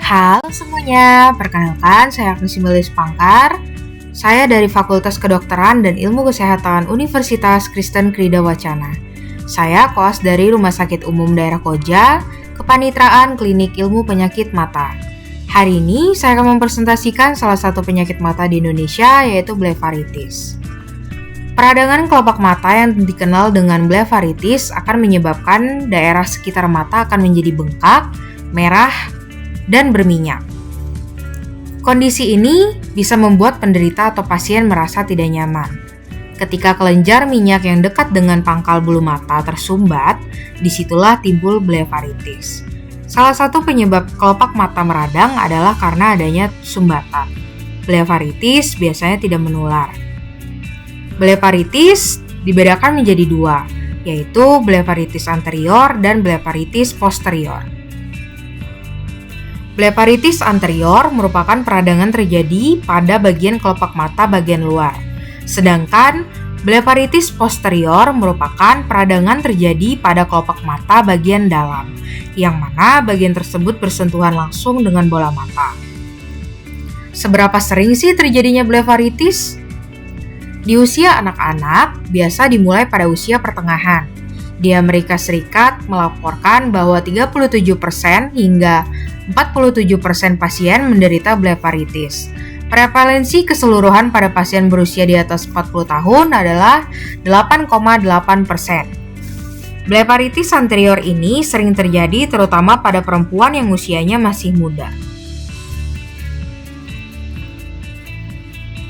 Halo semuanya, perkenalkan saya Agnes Simbalis Pangkar. Saya dari Fakultas Kedokteran dan Ilmu Kesehatan Universitas Kristen Krida Wacana. Saya koas dari Rumah Sakit Umum Daerah Koja, Kepanitraan Klinik Ilmu Penyakit Mata. Hari ini saya akan mempresentasikan salah satu penyakit mata di Indonesia, yaitu blefaritis. Peradangan kelopak mata yang dikenal dengan blefaritis akan menyebabkan daerah sekitar mata akan menjadi bengkak, merah, dan berminyak. Kondisi ini bisa membuat penderita atau pasien merasa tidak nyaman. Ketika kelenjar minyak yang dekat dengan pangkal bulu mata tersumbat, disitulah timbul blefaritis. Salah satu penyebab kelopak mata meradang adalah karena adanya sumbatan. Blefaritis biasanya tidak menular. Blefaritis dibedakan menjadi dua, yaitu blefaritis anterior dan blefaritis posterior. Blefaritis anterior merupakan peradangan terjadi pada bagian kelopak mata bagian luar. Sedangkan blefaritis posterior merupakan peradangan terjadi pada kelopak mata bagian dalam, yang mana bagian tersebut bersentuhan langsung dengan bola mata. Seberapa sering sih terjadinya blefaritis? Di usia anak-anak, biasa dimulai pada usia pertengahan. Di Amerika Serikat melaporkan bahwa 37% hingga 47% pasien menderita blefaritis. Prevalensi keseluruhan pada pasien berusia di atas 40 tahun adalah 8,8%. Blefaritis anterior ini sering terjadi terutama pada perempuan yang usianya masih muda.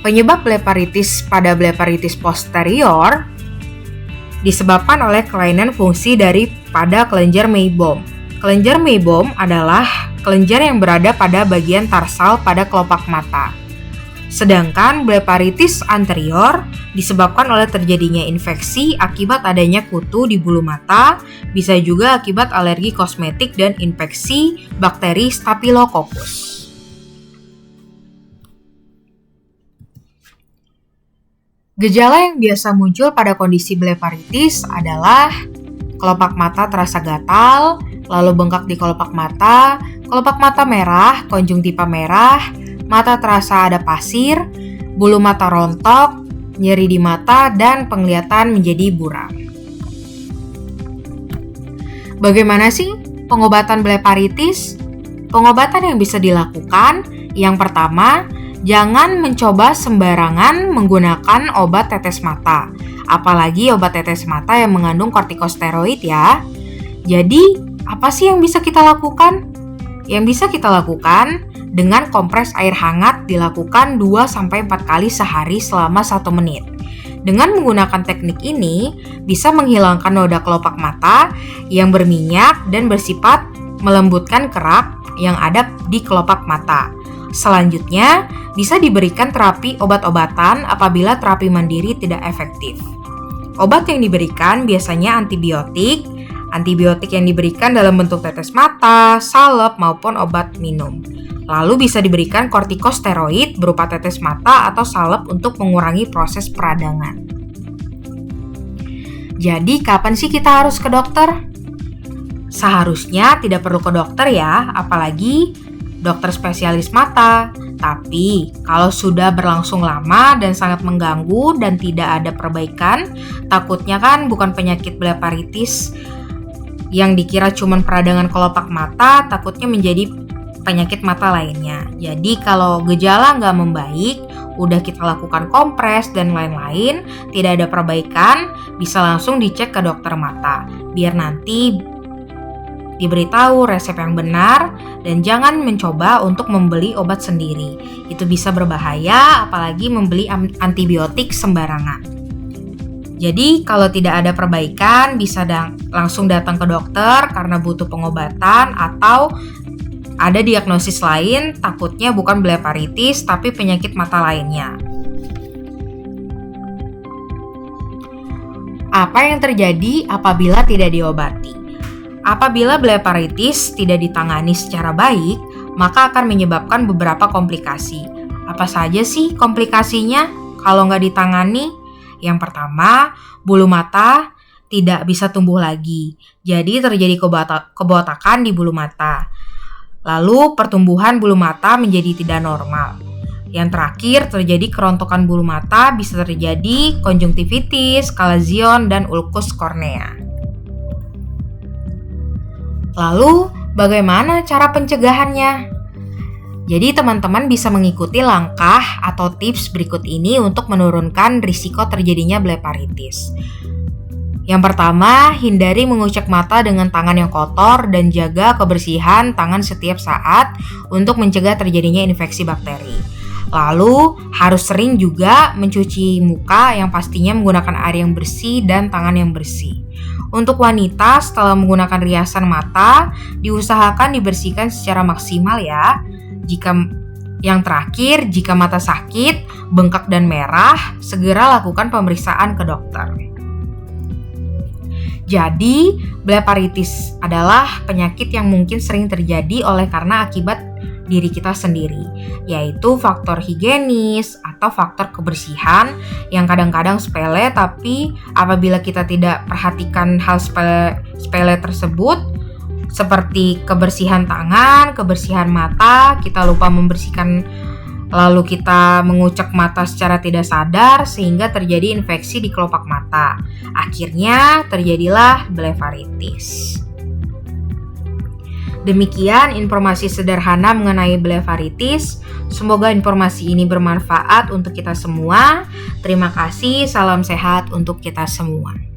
Penyebab blefaritis pada blefaritis posterior disebabkan oleh kelainan fungsi pada kelenjar Meiboom. Kelenjar Meiboom adalah kelenjar yang berada pada bagian tarsal pada kelopak mata. Sedangkan blefaritis anterior disebabkan oleh terjadinya infeksi akibat adanya kutu di bulu mata, bisa juga akibat alergi kosmetik dan infeksi bakteri Staphylococcus. Gejala yang biasa muncul pada kondisi blefaritis adalah kelopak mata terasa gatal, lalu bengkak di kelopak mata merah, konjungtiva merah, mata terasa ada pasir, bulu mata rontok, nyeri di mata, dan penglihatan menjadi buram. Bagaimana sih pengobatan blefaritis? Pengobatan yang bisa dilakukan, yang pertama, jangan mencoba sembarangan menggunakan obat tetes mata, apalagi obat tetes mata yang mengandung kortikosteroid ya. Jadi, apa sih yang bisa kita lakukan? Yang bisa kita lakukan dengan kompres air hangat dilakukan 2-4 kali sehari selama 1 menit. Dengan menggunakan teknik ini, bisa menghilangkan noda kelopak mata yang berminyak dan bersifat melembutkan kerak yang ada di kelopak mata. Selanjutnya, bisa diberikan terapi obat-obatan apabila terapi mandiri tidak efektif. Obat yang diberikan biasanya antibiotik yang diberikan dalam bentuk tetes mata, salep, maupun obat minum. Lalu bisa diberikan kortikosteroid berupa tetes mata atau salep untuk mengurangi proses peradangan. Jadi, kapan sih kita harus ke dokter? Seharusnya tidak perlu ke dokter ya, apalagi dokter spesialis mata. Tapi, kalau sudah berlangsung lama dan sangat mengganggu dan tidak ada perbaikan, takutnya kan bukan penyakit blefaritis yang dikira cuma peradangan kelopak mata, takutnya menjadi penyakit mata lainnya. Jadi kalau gejala nggak membaik, udah kita lakukan kompres dan lain-lain, tidak ada perbaikan, bisa langsung dicek ke dokter mata, biar nanti diberitahu resep yang benar dan jangan mencoba untuk membeli obat sendiri. Itu bisa berbahaya, apalagi membeli antibiotik sembarangan. Jadi kalau tidak ada perbaikan bisa langsung datang ke dokter karena butuh pengobatan atau ada diagnosis lain, takutnya bukan blefaritis tapi penyakit mata lainnya. Apa yang terjadi apabila tidak diobati? Apabila blefaritis tidak ditangani secara baik, maka akan menyebabkan beberapa komplikasi. Apa saja sih komplikasinya kalau nggak ditangani? Yang pertama, bulu mata tidak bisa tumbuh lagi. Jadi terjadi kebotakan di bulu mata. Lalu pertumbuhan bulu mata menjadi tidak normal. Yang terakhir, terjadi kerontokan bulu mata, bisa terjadi konjungtivitis, kalazion, dan ulkus kornea. Lalu, bagaimana cara pencegahannya? Jadi teman-teman bisa mengikuti langkah atau tips berikut ini untuk menurunkan risiko terjadinya bleparitis. Yang pertama, hindari mengucek mata dengan tangan yang kotor dan jaga kebersihan tangan setiap saat untuk mencegah terjadinya infeksi bakteri. Lalu, harus sering juga mencuci muka yang pastinya menggunakan air yang bersih dan tangan yang bersih. Untuk wanita, setelah menggunakan riasan mata, diusahakan dibersihkan secara maksimal ya. Yang terakhir, jika mata sakit, bengkak dan merah, segera lakukan pemeriksaan ke dokter. Jadi, bleparitis adalah penyakit yang mungkin sering terjadi karena akibat diri kita sendiri, yaitu faktor higienis atau faktor kebersihan yang kadang-kadang sepele, tapi apabila kita tidak perhatikan hal sepele tersebut, seperti kebersihan tangan, kebersihan mata, kita lupa membersihkan, lalu kita mengucek mata secara tidak sadar sehingga terjadi infeksi di kelopak mata. Akhirnya terjadilah bleparitis. Demikian informasi sederhana mengenai bleparitis. Semoga informasi ini bermanfaat untuk kita semua. Terima kasih, salam sehat untuk kita semua.